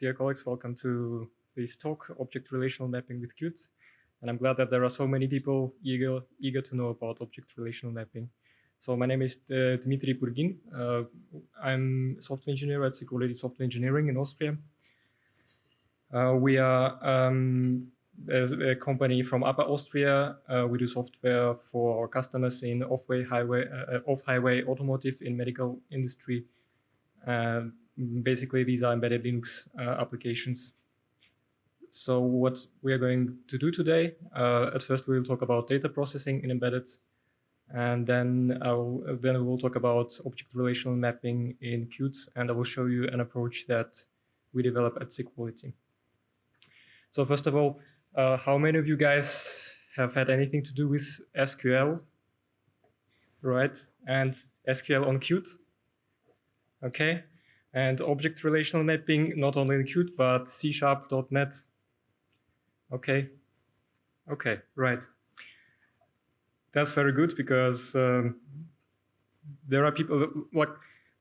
dear colleagues, welcome to this talk, Object-relational mapping with Qt. And I'm glad that there are so many people eager to know about object-relational mapping. So my name is Dmitry Purgin. I'm a software engineer at Sequality Software Engineering in Austria. We are a company from Upper Austria. We do software for our customers in off-highway automotive, in medical industry. Basically, these are embedded Linux applications. So what we are going to do today, at first we will talk about data processing in embedded, and then we will talk about object-relational mapping in Qt, and I will show you an approach that we develop at Sequality. So first of all, how many of you guys have had anything to do with SQL, right? And SQL on Qt? Okay. And object-relational mapping, not only in Qt, but C#, .NET. Okay. Okay, right. That's very good because there are people, like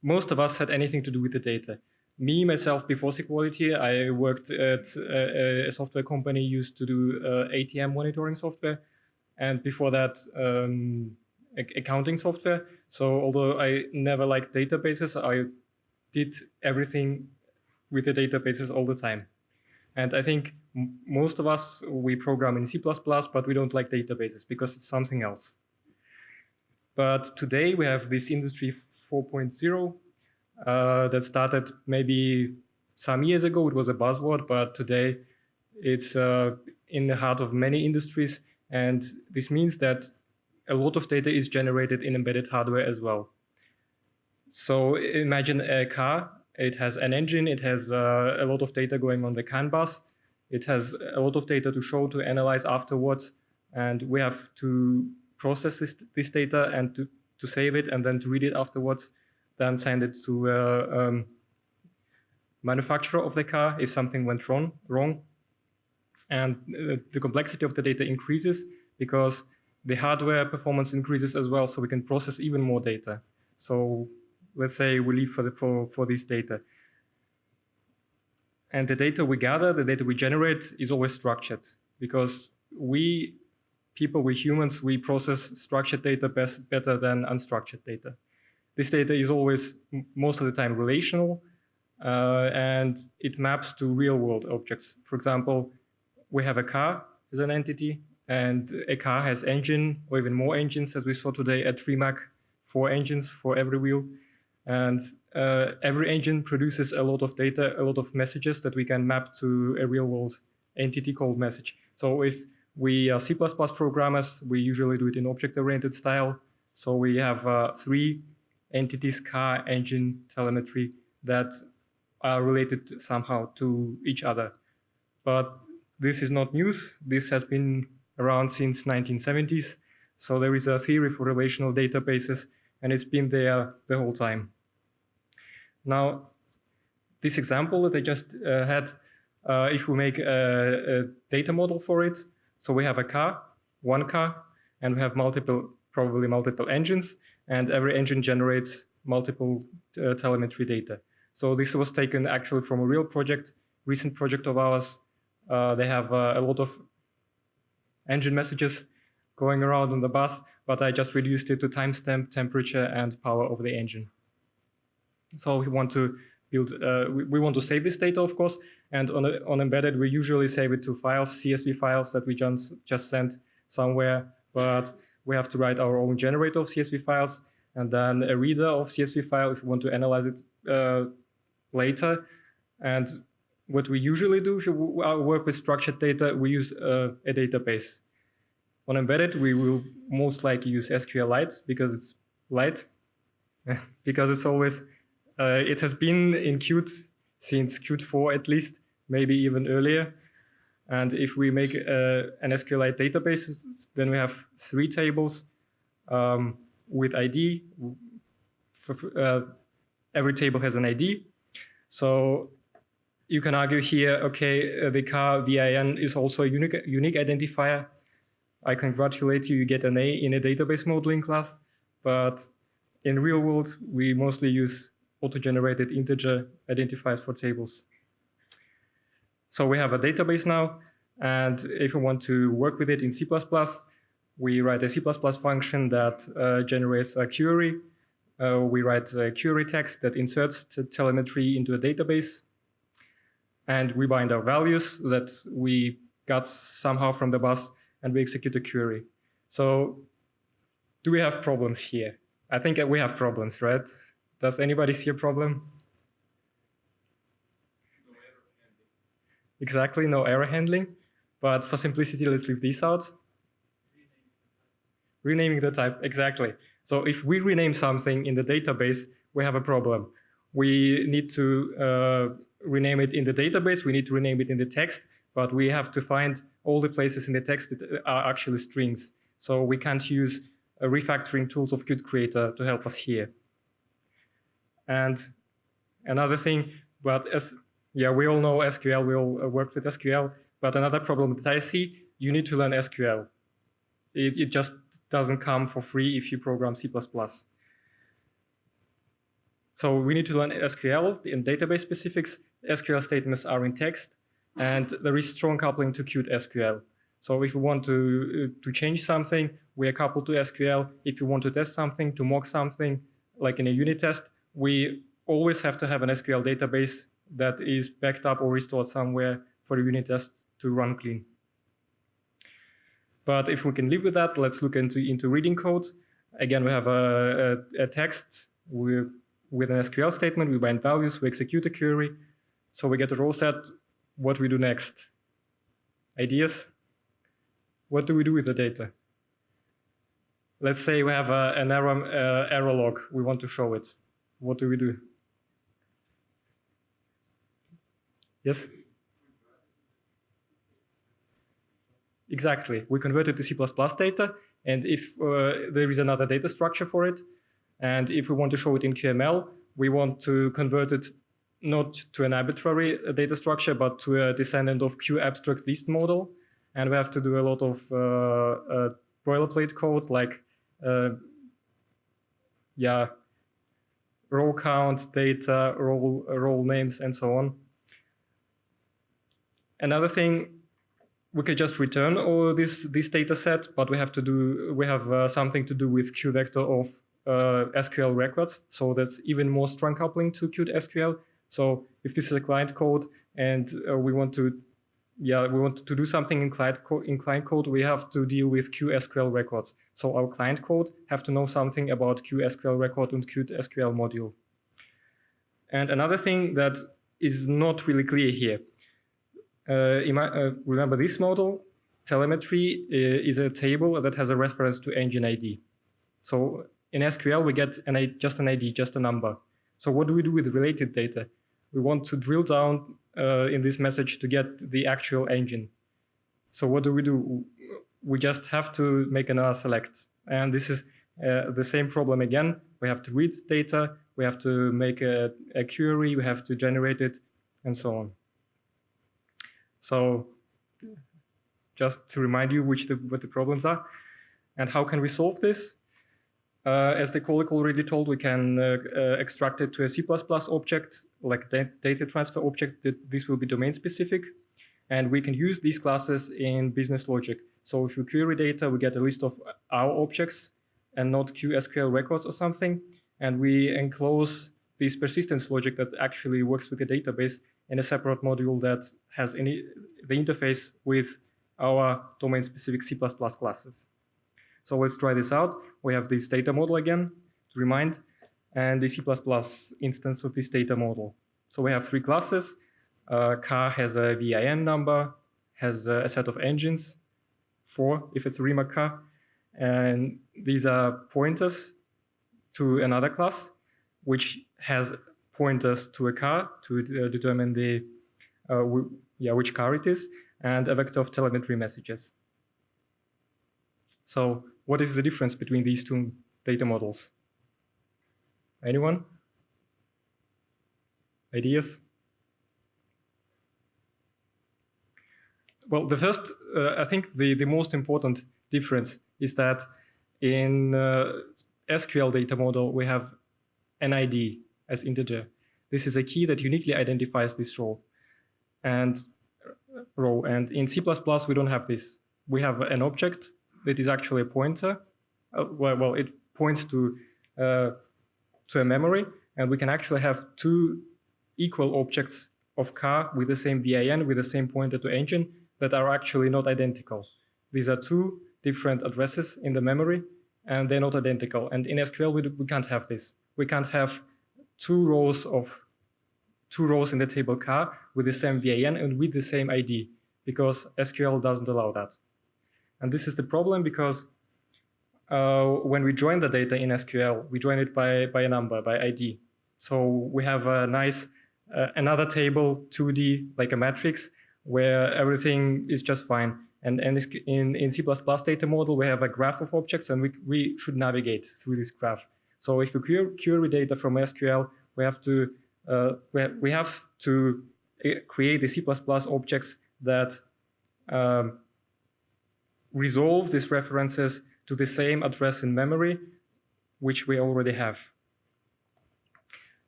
most of us had anything to do with the data. Me, myself, before Sequality, I worked at a software company used to do ATM monitoring software. And before that, accounting software. So although I never liked databases, I did everything with the databases all the time. And I think most of us, we program in C++, but we don't like databases because it's something else. But today we have this Industry 4.0 that started maybe some years ago. It was a buzzword, but today it's in the heart of many industries. And this means that a lot of data is generated in embedded hardware as well. So imagine a car. It has an engine. It has a lot of data going on the CAN bus. It has a lot of data to show, to analyze afterwards. And we have to process this data and to save it and then to read it afterwards, then send it to manufacturer of the car if something went wrong. And the complexity of the data increases because the hardware performance increases as well, so we can process even more data. So let's say we live for this data. And the data we gather, the data we generate is always structured because we humans, we process structured data better than unstructured data. This data is always, most of the time, relational, and it maps to real-world objects. For example, we have a car as an entity, and a car has engine, or even more engines, as we saw today at Rimac, 4 engines for every wheel. And every engine produces a lot of data, a lot of messages that we can map to a real-world entity called message. So if we are C++ programmers, we usually do it in object-oriented style. So we have 3 entities, car, engine, telemetry, that are related somehow to each other. But this is not news. This has been around since 1970s. So there is a theory for relational databases, and it's been there the whole time. Now, this example that I just had, if we make a data model for it, so we have a car, one car, and we have probably multiple engines, and every engine generates multiple telemetry data. So this was taken actually from a real project, recent project of ours. They have a lot of engine messages going around on the bus, but I just reduced it to timestamp, temperature, and power of the engine. So we want to build, we want to save this data, of course, and on embedded, we usually save it to files, CSV files that we just sent somewhere, but we have to write our own generator of CSV files, and then a reader of CSV file if we want to analyze it later. And what we usually do if we work with structured data, we use a database. On embedded, we will most likely use SQLite because it's light, because it's always, it has been in Qt since Qt 4 at least, maybe even earlier. And if we make an SQLite database, then we have 3 tables with ID. Every table has an ID. So you can argue here, okay, the car VIN is also a unique identifier. I congratulate you, you get an A in a database modeling class. But in real world, we mostly use auto-generated integer identifiers for tables. So we have a database now, and if we want to work with it in C++, we write a C++ function that generates a query. We write a query text that inserts telemetry into a database, and we bind our values that we got somehow from the bus, and we execute a query. So do we have problems here? I think we have problems, right? Does anybody see a problem? No error handling. Exactly, no error handling. But for simplicity, let's leave this out. Renaming the type, exactly. So if we rename something in the database, we have a problem. We need to rename it in the database, we need to rename it in the text, but we have to find all the places in the text that are actually strings. So we can't use refactoring tools of Qt Creator to help us here. And another thing, we all know SQL, we all work with SQL, but another problem that I see, you need to learn SQL. It just doesn't come for free if you program C++. So we need to learn SQL in database specifics. SQL statements are in text, and there is strong coupling to Qt SQL. So if we want to change something, we are coupled to SQL. If you want to test something, to mock something, like in a unit test, we always have to have an SQL database that is backed up or restored somewhere for the unit test to run clean. But if we can live with that, let's look into reading code. Again, we have a text with an SQL statement. We bind values, we execute a query. So we get a role set. What do we do next? Ideas? What do we do with the data? Let's say we have an error log. We want to show it. What do we do? Yes? Exactly. We convert it to C++ data, and if there is another data structure for it, and if we want to show it in QML, we want to convert it not to an arbitrary data structure, but to a descendant of QAbstractList model. And we have to do a lot of boilerplate code, like row count, data, role names, and so on. Another thing, we could just return all this data set, but we have something to do with QVector of SQL records. So that's even more strong coupling to Qt SQL. So if this is a client code and we want to do something in client code, we have to deal with QSQL records. So our client code have to know something about QSQL record and Qt SQL module. And another thing that is not really clear here. Remember this model, telemetry is a table that has a reference to engine ID. So in SQL, we get just an ID, just a number. So what do we do with related data? We want to drill down in this message to get the actual engine. So what do? We just have to make another select. And this is the same problem again. We have to read data, we have to make a query, we have to generate it, and so on. So just to remind you what the problems are and how can we solve this. As the colleague already told, we can extract it to a C++ object, like data transfer object. This will be domain specific. And we can use these classes in business logic. So if we query data, we get a list of our objects and not QSQL records or something. And we enclose this persistence logic that actually works with the database in a separate module that has the interface with our domain-specific C++ classes. So let's try this out. We have this data model again, to remind, and the C++ instance of this data model. So we have three classes. Car has a VIN number, has a set of engines, 4 if it's a remark car, and these are pointers to another class, which has pointers to a car to determine which car it is, and a vector of telemetry messages. So what is the difference between these two data models? Anyone? Ideas? Well, the first, I think the most important difference is that in SQL data model, we have an ID as integer. This is a key that uniquely identifies this role. And row. And in C++, we don't have this. We have an object that is actually a pointer. Well, it points to a memory, and we can actually have two equal objects of car with the same VIN, with the same pointer to engine, that are actually not identical. These are two different addresses in the memory, and they're not identical. And in SQL, we can't have this. We can't have two rows in the table car with the same VIN and with the same ID, because SQL doesn't allow that. And this is the problem because when we join the data in SQL, we join it by a number, by ID. So we have a nice another table, 2D, like a matrix, where everything is just fine. And in C++ data model, we have a graph of objects, and we should navigate through this graph. So if we query data from SQL, we have to create the C++ objects that resolve these references to the same address in memory, which we already have.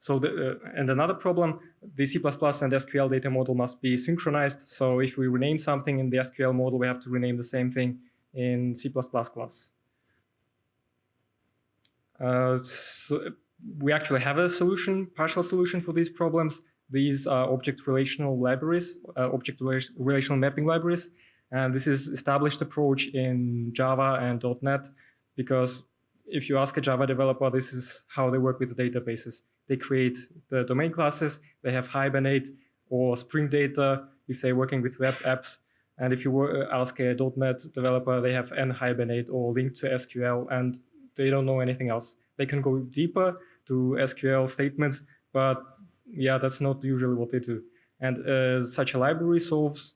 So and another problem, the C++ and SQL data model must be synchronized. So if we rename something in the SQL model, we have to rename the same thing in C++ class. So we actually have a solution, partial solution for these problems. These are object-relational libraries, object-relational mapping libraries. And this is established approach in Java and .NET, because if you ask a Java developer, this is how they work with the databases. They create the domain classes, they have Hibernate or Spring Data if they're working with web apps. And if you ask a .NET developer, they have nhibernate or link to SQL, and they don't know anything else. They can go deeper to SQL statements, but yeah, that's not usually what they do. And such a library solves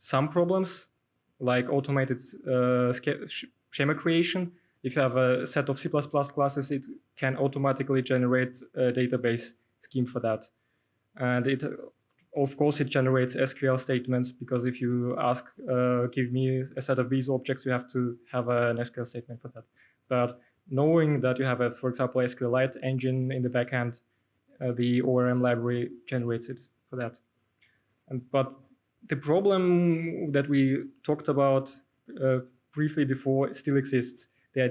some problems, like automated schema creation. If you have a set of C++ classes, it can automatically generate a database scheme for that. And of course, it generates SQL statements, because if you ask, give me a set of these objects, you have to have an SQL statement for that. But knowing that you have, for example, SQLite engine in the backend, the ORM library generates it for that. But the problem that we talked about briefly before still exists. The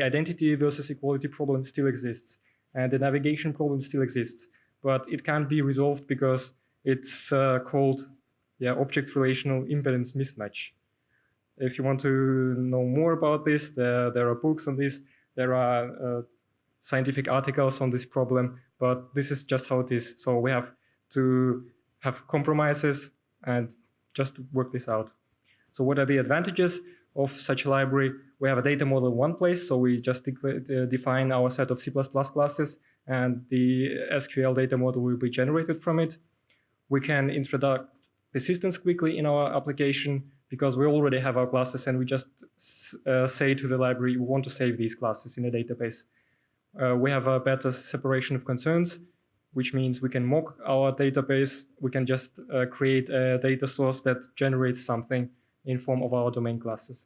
identity versus equality problem still exists, and the navigation problem still exists, but it can't be resolved because it's called object-relational impedance mismatch. If you want to know more about this, there are books on this, there are scientific articles on this problem, but this is just how it is. So we have to have compromises and just work this out. So what are the advantages of such a library? We have a data model in one place, so we just define our set of C++ classes, and the SQL data model will be generated from it. We can introduce persistence quickly in our application, because we already have our classes, and we just say to the library, we want to save these classes in a database. We have a better separation of concerns, which means we can mock our database. We can just create a data source that generates something in form of our domain classes.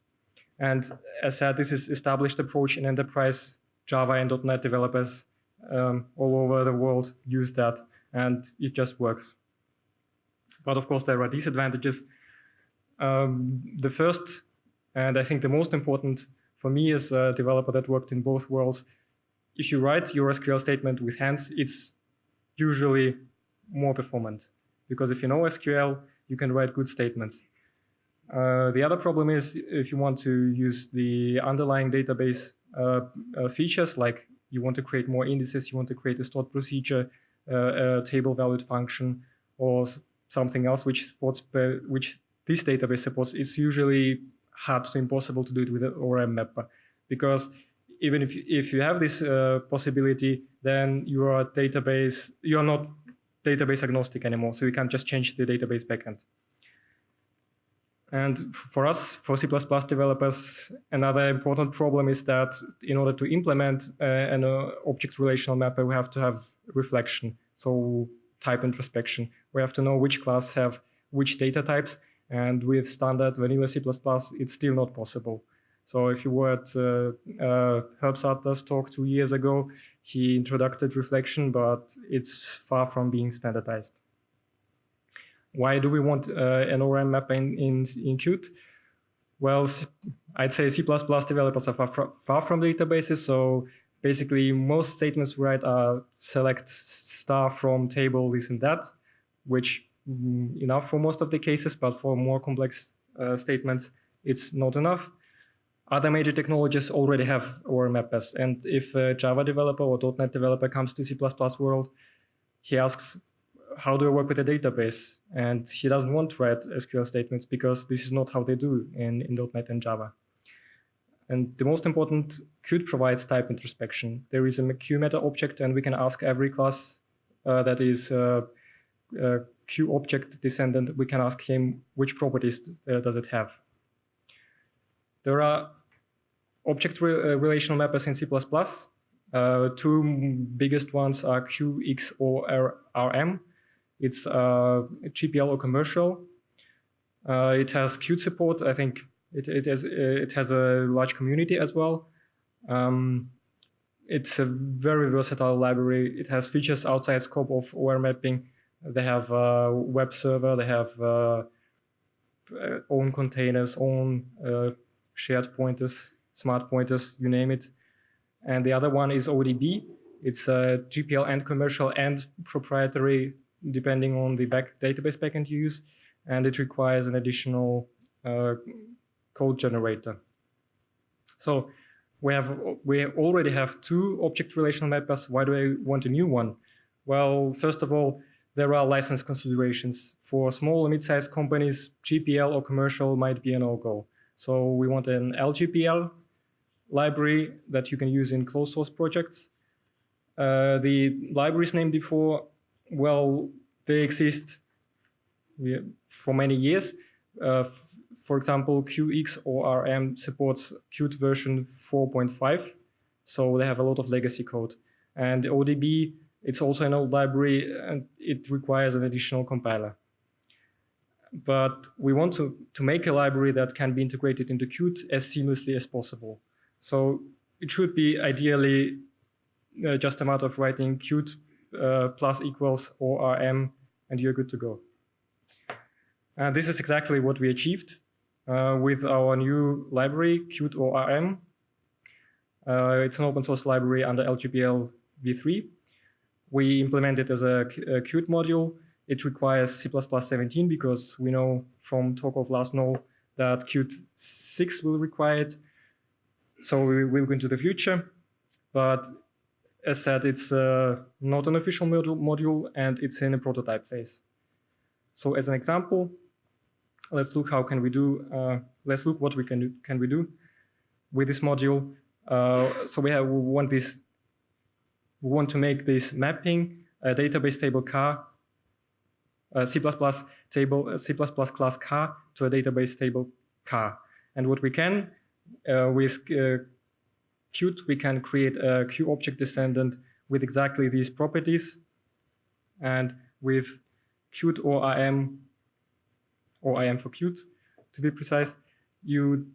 And as said, this is established approach in enterprise. Java and .NET developers all over the world use that, and it just works. But of course, there are disadvantages. The first, and I think the most important for me as a developer that worked in both worlds, if you write your SQL statement with hands, it's usually more performant, because if you know SQL, you can write good statements. The other problem is if you want to use the underlying database features, like you want to create more indices, you want to create a stored procedure, a table valued function, or something else which this database supports, it's usually hard to impossible to do it with an ORM mapper, because even if you have this possibility, then you are not database agnostic anymore, so you can't just change the database backend. And for us, for C++ developers, another important problem is that in order to implement an object-relational mapper, we have to have reflection, so type introspection. We have to know which class have which data types, and with standard vanilla C++, it's still not possible. So if you were at Herb Satter's talk 2 years ago, he introduced reflection, but it's far from being standardized. Why do we want an ORM mapper in Qt? Well, I'd say C++ developers are far from databases, so basically most statements we write are select star from table, this and that, which enough for most of the cases, but for more complex statements, it's not enough. Other major technologies already have ORM mappers, and if a Java developer or .NET developer comes to C++ world, he asks, how do I work with a database? And he doesn't want to write SQL statements because this is not how they do in .NET and Java. And the most important, Qt provides type introspection. There is a QMeta object, and we can ask every class that is Q object descendant, we can ask him which properties does it have. There are object-relational mappers in C++. Two biggest ones are QxORM. It's GPL or commercial. It has Qt support. I think it has a large community as well. It's a very versatile library. It has features outside scope of OR mapping. They have a web server. They have own containers, own shared pointers, smart pointers, you name it. And the other one is ODB. It's GPL and commercial and proprietary, depending on the database backend you use, and it requires an additional code generator. So we already have two object relational mappers. Why do I want a new one? Well, first of all, there are license considerations. For small or mid-sized companies, GPL or commercial might be a no-go. So we want an LGPL library that you can use in closed source projects. The libraries named before, well, they exist for many years. For example, QxORM supports Qt version 4.5, so they have a lot of legacy code. And ODB, it's also an old library, and it requires an additional compiler. But we want to make a library that can be integrated into Qt as seamlessly as possible. So it should be ideally just a matter of writing Qt plus equals ORM, and you're good to go. And this is exactly what we achieved with our new library, QtRM. It's an open source library under LGPL v3. We implement it as a Qt module. It requires C++ 17 because we know from talk of last know that Qt 6 will require it. So we will go into the future. But as said, it's not an official module and it's in a prototype phase. So as an example, let's look how can we do. Let's look what we can do with this module. So we want to make this mapping a database table car, C++ table, C++ class car to a database table car. And what we can with Qt, we can create a Q object descendant with exactly these properties. And with QtORM, or IM for Qt, to be precise, you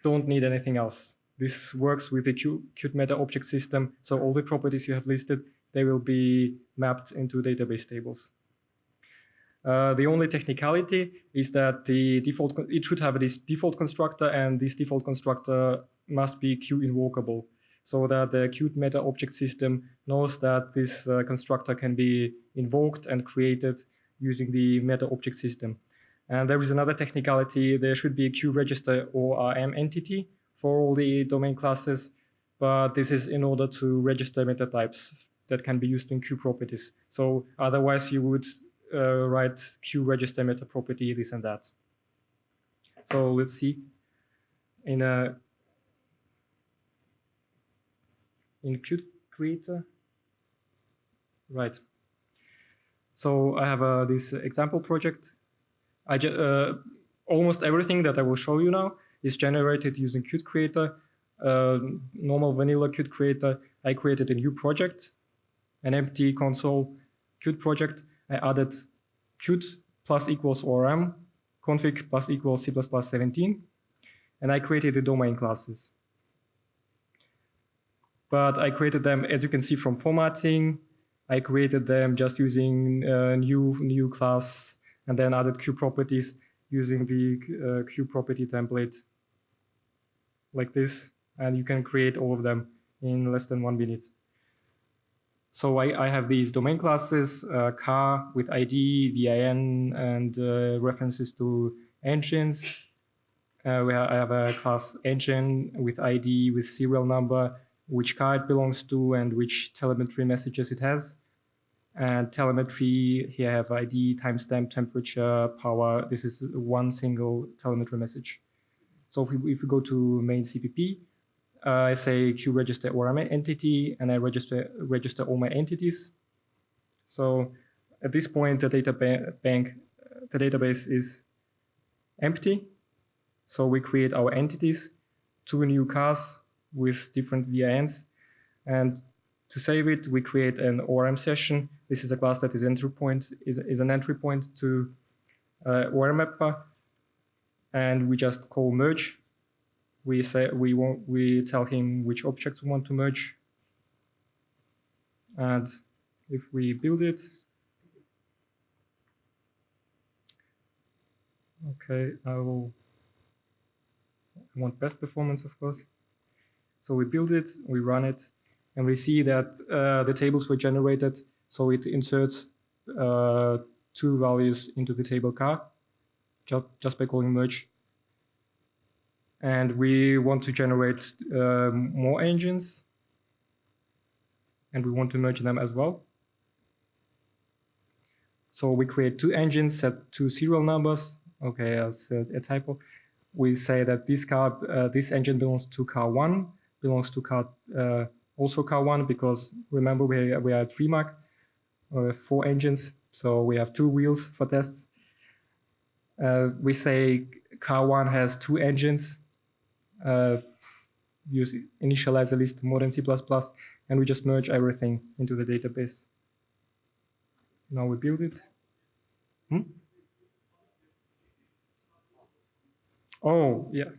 don't need anything else. This works with the Qt meta object system. So all the properties you have listed, they will be mapped into database tables. The only technicality is that it should have this default constructor, and this default constructor must be Q invocable, so that the Qt meta object system knows that this constructor can be invoked and created using the meta object system. And there is another technicality. There should be a Q register or RM entity for all the domain classes, but this is in order to register meta types that can be used in Q properties. So otherwise you would write Q register meta property, this and that. So let's see. In Qt creator, right. So I have this example project. Almost everything that I will show you now is generated using Qt creator. Normal vanilla Qt creator. I created a new project, an empty console Qt project. I added Qt plus equals ORM, config plus equals C++ 17, and I created the domain classes. But I created them, as you can see from formatting, I created them just using new class and then added Q properties using the Q property template like this, and you can create all of them in less than 1 minute. So I have these domain classes, car with ID, VIN, and references to engines. Where I have a class engine with ID, with serial number, which car it belongs to, and which telemetry messages it has. And telemetry, here I have ID, timestamp, temperature, power. This is one single telemetry message. So if we go to main CPP, I say Q register ORM entity, and I register all my entities. So at this point, the database is empty. So we create our entities, 2 new cars with different VINs, and to save it, we create an ORM session. This is a class that is an entry point to ORM mapper, and we just call merge. We tell him which objects we want to merge, and if we build it, okay, I want best performance, of course. So we build it, we run it, and we see that the tables were generated. So it inserts 2 values into the table car just by calling merge. And we want to generate more engines, and we want to merge them as well. So we create 2 engines, set 2 serial numbers. Okay, that's a typo. We say that this engine belongs to car 1, belongs to car also car 1, because remember we are at Remark, 4 engines, so we have 2 wheels for tests. We say car 1 has 2 engines, initialize a list more than C++, and we just merge everything into the database. Now we build it. Oh, yeah.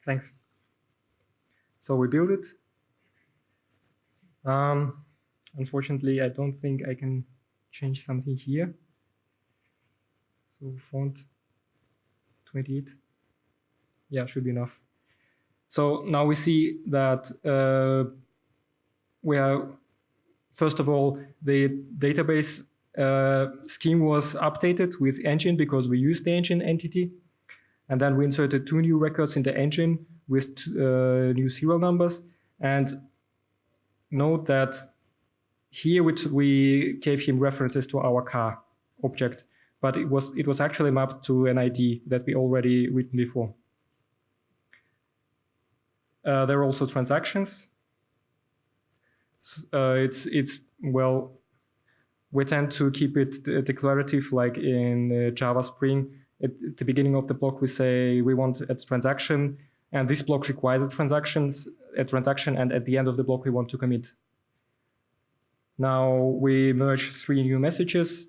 Thanks. So we build it. Unfortunately, I don't think I can change something here. So font 28. Yeah, should be enough. So now we see that first of all, the database scheme was updated with engine because we used the engine entity. And then we inserted 2 new records in the engine with new serial numbers. And note that here we gave him references to our car object, but it was actually mapped to an ID that we already written before. There are also transactions. Well, we tend to keep it declarative, like in Java Spring. At the beginning of the block, we say we want a transaction, and this block requires a transaction, and at the end of the block, we want to commit. Now we merge 3 new messages.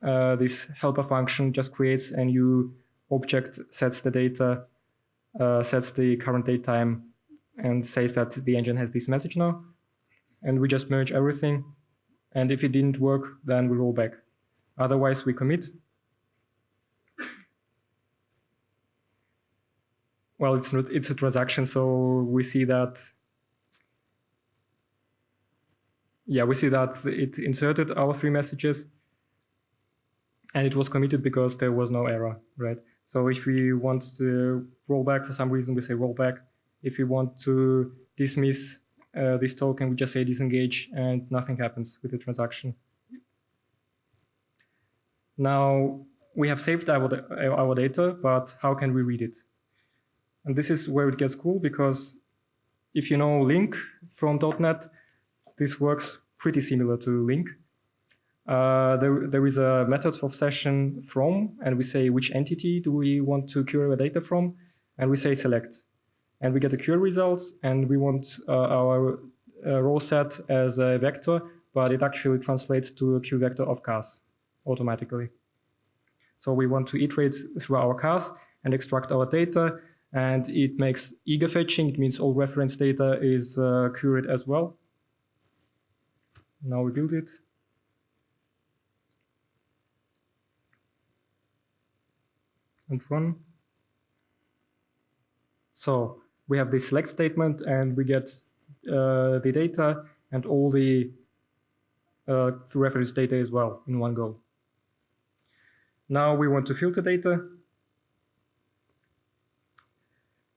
This helper function just creates a new object, sets the data, sets the current date time, and says that the engine has this message now. And we just merge everything. And if it didn't work, then we roll back. Otherwise, we commit. Well, it's a transaction, so we see that. Yeah, we see that it inserted our 3 messages, and it was committed because there was no error, right? So if we want to roll back for some reason, we say roll back. If we want to dismiss this token, we just say disengage, and nothing happens with the transaction. Now, we have saved our data, but how can we read it? And this is where it gets cool, because if you know link from .NET, this works pretty similar to link. There is a method of session from, and we say which entity do we want to query the data from, and we say select. And we get the query results, and we want our row set as a vector, but it actually translates to a Q vector of cars automatically. So we want to iterate through our cars and extract our data, and it makes eager fetching. It means all reference data is queried as well. Now we build it. and run. So we have this select statement, and we get the data and all the reference data as well in one go. Now we want to filter data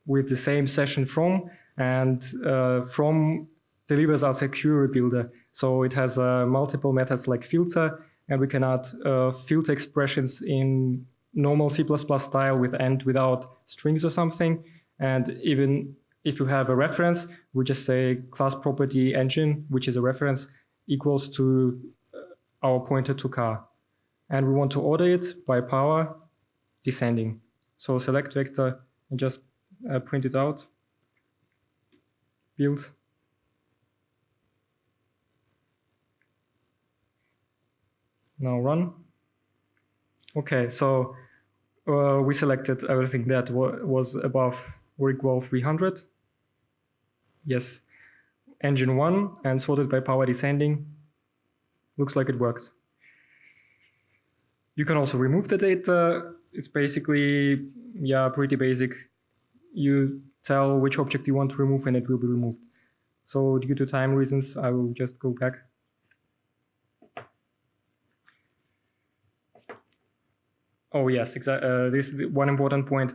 with the same session from, and from delivers us a query builder. So it has multiple methods like filter, and we can add filter expressions in normal C++ style with and without strings or something. And even if you have a reference, we just say class property engine, which is a reference, equals to our pointer to car. And we want to order it by power descending. So select vector and just print it out. Build. Now run. Okay, so we selected everything that was above or equal 300. Yes. Engine 1 and sorted by power descending. Looks like it works. You can also remove the data. It's basically, yeah, pretty basic. You tell which object you want to remove and it will be removed. So due to time reasons, I will just go back. Oh yes, exactly. This is one important point.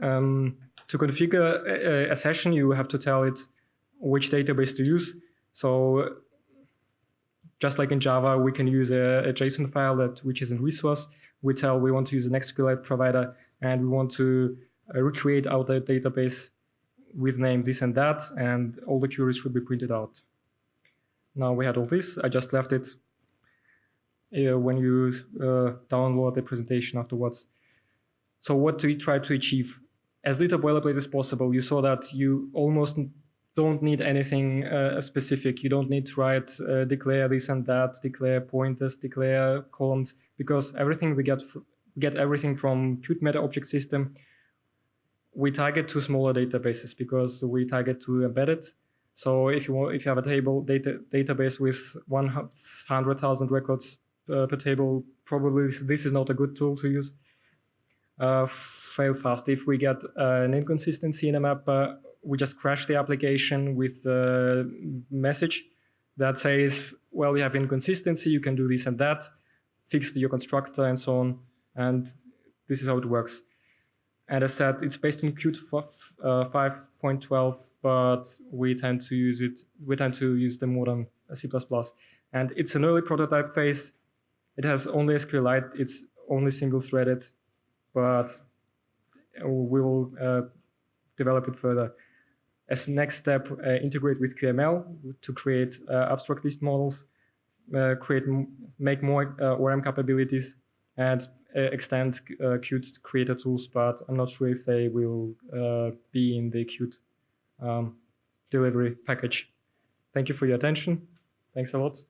To configure a session, you have to tell it which database to use. So just like in Java, we can use a JSON file which is in resource. We tell we want to use an SQLite provider, and we want to recreate our database with name this and that, and all the queries should be printed out. Now we had all this. I just left it when you download the presentation afterwards. So what do we try to achieve? As little boilerplate as possible. You saw that you almost don't need anything specific. You don't need to write declare this and that, declare pointers, declare columns, because everything we get everything from Qt meta object system. We target to smaller databases because we target to embedded. So if you have a database with 100,000 records per table, probably this is not a good tool to use. Fail fast. If we get an inconsistency in a map, we just crash the application with a message that says, well, you have inconsistency, you can do this and that, fix your constructor and so on. And this is how it works. And as said, it's based on Qt 5.12, but we tend to use the modern C++. And it's an early prototype phase. It has only SQLite, it's only single-threaded, but we will develop it further. As next step, integrate with QML to create abstract list models, make more ORM capabilities, and extend Qt creator tools, but I'm not sure if they will be in the Qt delivery package. Thank you for your attention. Thanks a lot.